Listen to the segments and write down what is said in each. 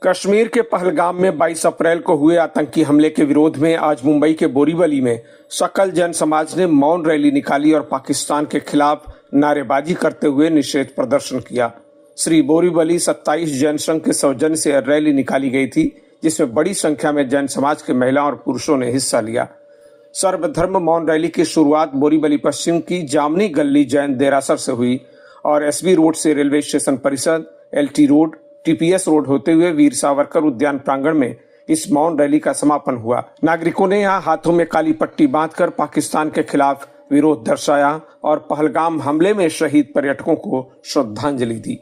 कश्मीर के पहलगाम में 22 अप्रैल को हुए आतंकी हमले के विरोध में आज मुंबई के बोरीवली में सकल जन समाज ने मौन रैली निकाली और पाकिस्तान के खिलाफ नारेबाजी करते हुए निषेध प्रदर्शन किया। श्री बोरीवली 27 जनसंघ के सौजन्य से रैली निकाली गई थी, जिसमें बड़ी संख्या में जन समाज के महिलाओं और पुरुषों ने हिस्सा लिया। सर्वधर्म मौन रैली की शुरुआत बोरीवली पश्चिम की जामनी गली जैन देरासर से हुई और एसबी रोड से रेलवे स्टेशन परिसर, एलटी रोड, टीपीएस रोड होते हुए वीर सावरकर उद्यान प्रांगण में इस मौन रैली का समापन हुआ। नागरिकों ने यहाँ हाथों में काली पट्टी बांधकर पाकिस्तान के खिलाफ विरोध दर्शाया और पहलगाम हमले में शहीद पर्यटकों को श्रद्धांजलि दी।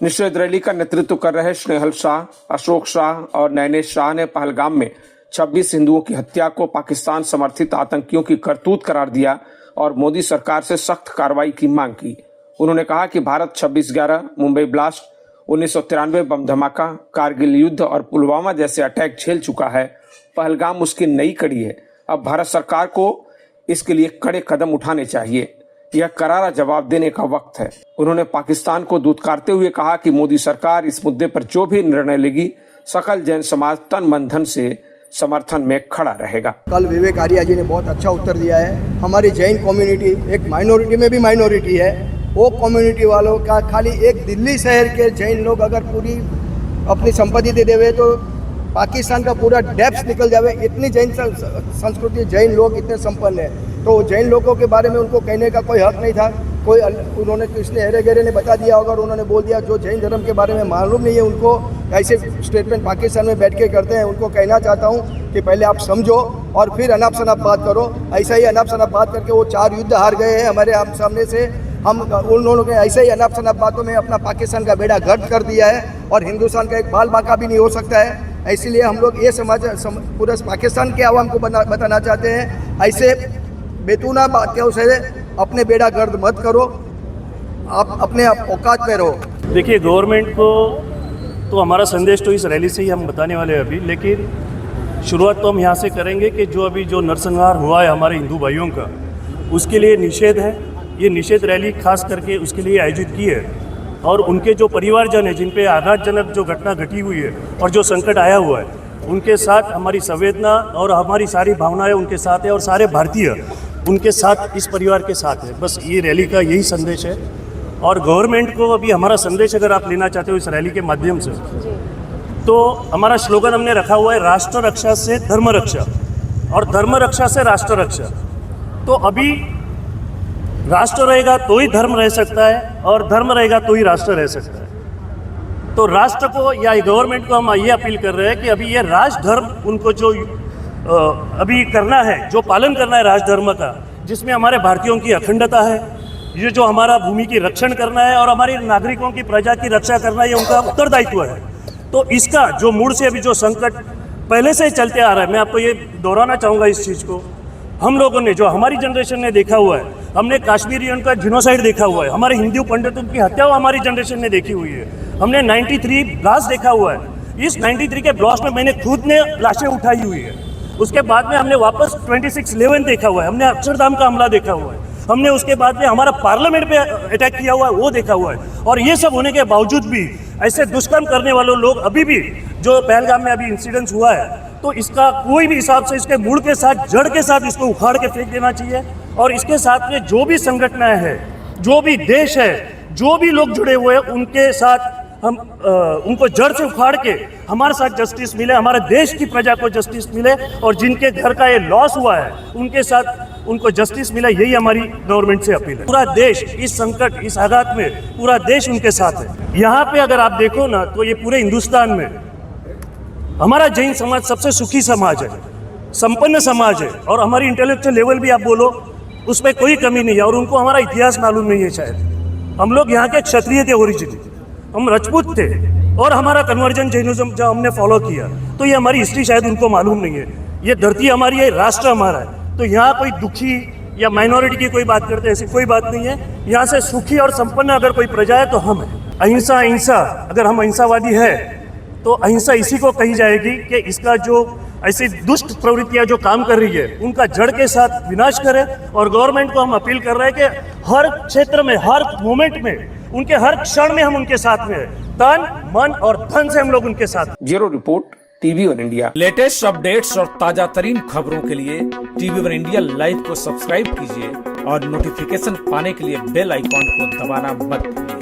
निषेध रैली का नेतृत्व कर रहे स्नेहल शाह, अशोक शाह और नैनेश शाह ने पहलगाम में 26 हिंदुओं की हत्या को पाकिस्तान समर्थित आतंकियों की करतूत करार दिया और मोदी सरकार से सख्त कार्रवाई की मांग की। उन्होंने कहा कि भारत 26/11, मुंबई ब्लास्ट, 1993 बम धमाका, कारगिल युद्ध और पुलवामा जैसे अटैक झेल चुका है। पहलगाम उसकी नई कड़ी है। अब भारत सरकार को इसके लिए कड़े कदम उठाने चाहिए। यह करारा जवाब देने का वक्त है। उन्होंने पाकिस्तान को दुत्कारते हुए कहा कि मोदी सरकार इस मुद्दे पर जो भी निर्णय लेगी, सकल जैन समाज तन मन धन से समर्थन में खड़ा रहेगा। कल विवेक आर्या जी ने बहुत अच्छा उत्तर दिया है। हमारी जैन कम्युनिटी एक माइनॉरिटी में भी माइनॉरिटी है। वो कम्युनिटी वालों का खाली एक दिल्ली शहर के जैन लोग अगर पूरी अपनी संपत्ति दे देवे तो पाकिस्तान का पूरा डेप्थ निकल जावे। इतनी जैन संस्कृति, जैन लोग इतने संपन्न है, तो जैन लोगों के बारे में उनको कहने का कोई हक नहीं था। कोई उन्होंने किसने हेरे गेरे ने बता दिया होगा और उन्होंने बोल दिया। जो जैन धर्म के बारे में मालूम नहीं है उनको ऐसे स्टेटमेंट पाकिस्तान में बैठ के करते हैं। उनको कहना चाहता हूँ कि पहले आप समझो और फिर अनाप शनाप बात करो। ऐसा ही अनाप शनाप बात करके वो 4 युद्ध हार गए हैं हमारे आप सामने से। हम उन लोगों ने ऐसे ही अनाप शनाप बातों में अपना पाकिस्तान का बेड़ा गर्क कर दिया है और हिंदुस्तान का एक बाल बाका भी नहीं हो सकता है। इसीलिए हम लोग ये पूरे पाकिस्तान के आवाम को बताना चाहते हैं, ऐसे बेतुना बातों से अपने बेड़ा गर्द मत करो, आप अपने औकात में रहो। देखिए, गवर्नमेंट को तो हमारा संदेश तो इस रैली से ही हम बताने वाले हैं अभी, लेकिन शुरुआत तो हम यहाँ से करेंगे कि जो नरसंहार हुआ है हमारे हिंदू भाइयों का, उसके लिए निषेध है। ये निषेध रैली खास करके उसके लिए आयोजित की है और उनके जो परिवारजन है, जिन पे आघातजनक जो घटना घटी हुई है और जो संकट आया हुआ है, उनके साथ हमारी संवेदना और हमारी सारी भावनाएं उनके साथ है और सारे भारतीय उनके साथ, इस परिवार के साथ है। बस ये रैली का यही संदेश है। और गवर्नमेंट को अभी हमारा संदेश अगर आप लेना चाहते हो इस रैली के माध्यम से, तो हमारा स्लोगन हमने रखा हुआ है, राष्ट्र रक्षा से धर्म रक्षा और धर्म रक्षा से राष्ट्र रक्षा। तो अभी राष्ट्र रहेगा तो ही धर्म रह सकता है और धर्म रहेगा तो ही राष्ट्र रह सकता है। तो राष्ट्र को या गवर्नमेंट को हम ये अपील कर रहे हैं कि अभी ये राष्ट्र धर्म उनको जो अभी करना है, जो पालन करना है राष्ट्र धर्म का, जिसमें हमारे भारतीयों की अखंडता है, ये जो हमारा भूमि की रक्षण करना है और हमारे नागरिकों की प्रजा की रक्षा करना है, ये उनका उत्तरदायित्व है। तो इसका जो मूड से अभी जो संकट पहले से चलते आ रहा है, मैं आपको ये दोहराना चाहूँगा इस चीज़ को। हम लोगों ने, जो हमारी जनरेशन ने देखा हुआ है, हमने कश्मीरियों का जिनोसाइड देखा हुआ है, हमारे हिंदू पंडितों की हत्या हमारी जनरेशन ने देखी हुई है, हमने 93 ब्लास्ट देखा हुआ है। इस 93 के ब्लास्ट में मैंने खुद ने लाशें उठाई हुई है। उसके बाद में हमने वापस 26/11 देखा हुआ है, हमने अक्षरधाम का हमला देखा हुआ है, हमने उसके बाद में हमारा पार्लियामेंट पे अटैक किया हुआ है, वो देखा हुआ है। और ये सब होने के बावजूद भी ऐसे दुष्कर्म करने वाले लोग अभी भी, जो पहलगाम में अभी इंसिडेंस हुआ है, तो इसका कोई भी हिसाब से इसके मूल के साथ, जड़ के साथ इसको उखाड़ के फेंक देना चाहिए। और इसके साथ में जो भी संगठनें हैं, जो भी देश है, जो भी लोग जुड़े हुए हैं, उनके साथ हम उनको जड़ से उखाड़ के हमारे साथ जस्टिस मिले, हमारे देश की प्रजा को जस्टिस मिले और जिनके घर का ये लॉस हुआ है उनके साथ उनको जस्टिस मिले, यही हमारी गवर्नमेंट से अपील है। पूरा देश इस संकट, इस आघात में पूरा देश उनके साथ है। यहाँ पे अगर आप देखो ना, तो ये पूरे हिंदुस्तान में हमारा जैन समाज सबसे सुखी समाज है, संपन्न समाज है और हमारी इंटेलेक्चुअल लेवल भी आप बोलो उसमें कोई कमी नहीं है। और उनको हमारा इतिहास मालूम नहीं है। शायद हम लोग यहाँ के क्षत्रिय थे, ओरिजिनली हम राजपूत थे और हमारा कन्वर्जन जैनिज्म जब हमने फॉलो किया, तो ये हमारी हिस्ट्री शायद उनको मालूम नहीं है। ये धरती हमारी है, राष्ट्र हमारा है। तो यहाँ कोई दुखी या माइनॉरिटी की कोई बात करते हैं, ऐसी कोई बात नहीं है। यहाँ से सुखी और संपन्न अगर कोई प्रजा है तो हम है। अहिंसा, अगर हम अहिंसावादी है तो अहिंसा इसी को कही जाएगी कि इसका जो ऐसी दुष्ट प्रवृत्तियां जो काम कर रही है उनका जड़ के साथ विनाश करे। और गवर्नमेंट को हम अपील कर रहे हैं कि हर क्षेत्र में, हर मोमेंट में, उनके हर क्षण में हम उनके साथ में हैं। तन, मन और धन से हम लोग उनके साथ। Bureau report, TV one India. Latest updates और ताजा तरीन खबरों के लिए टीवी वन इंडिया लाइव को सब्सक्राइब कीजिए और नोटिफिकेशन पाने के लिए बेल आइकॉन को दबाना मत भूलिए।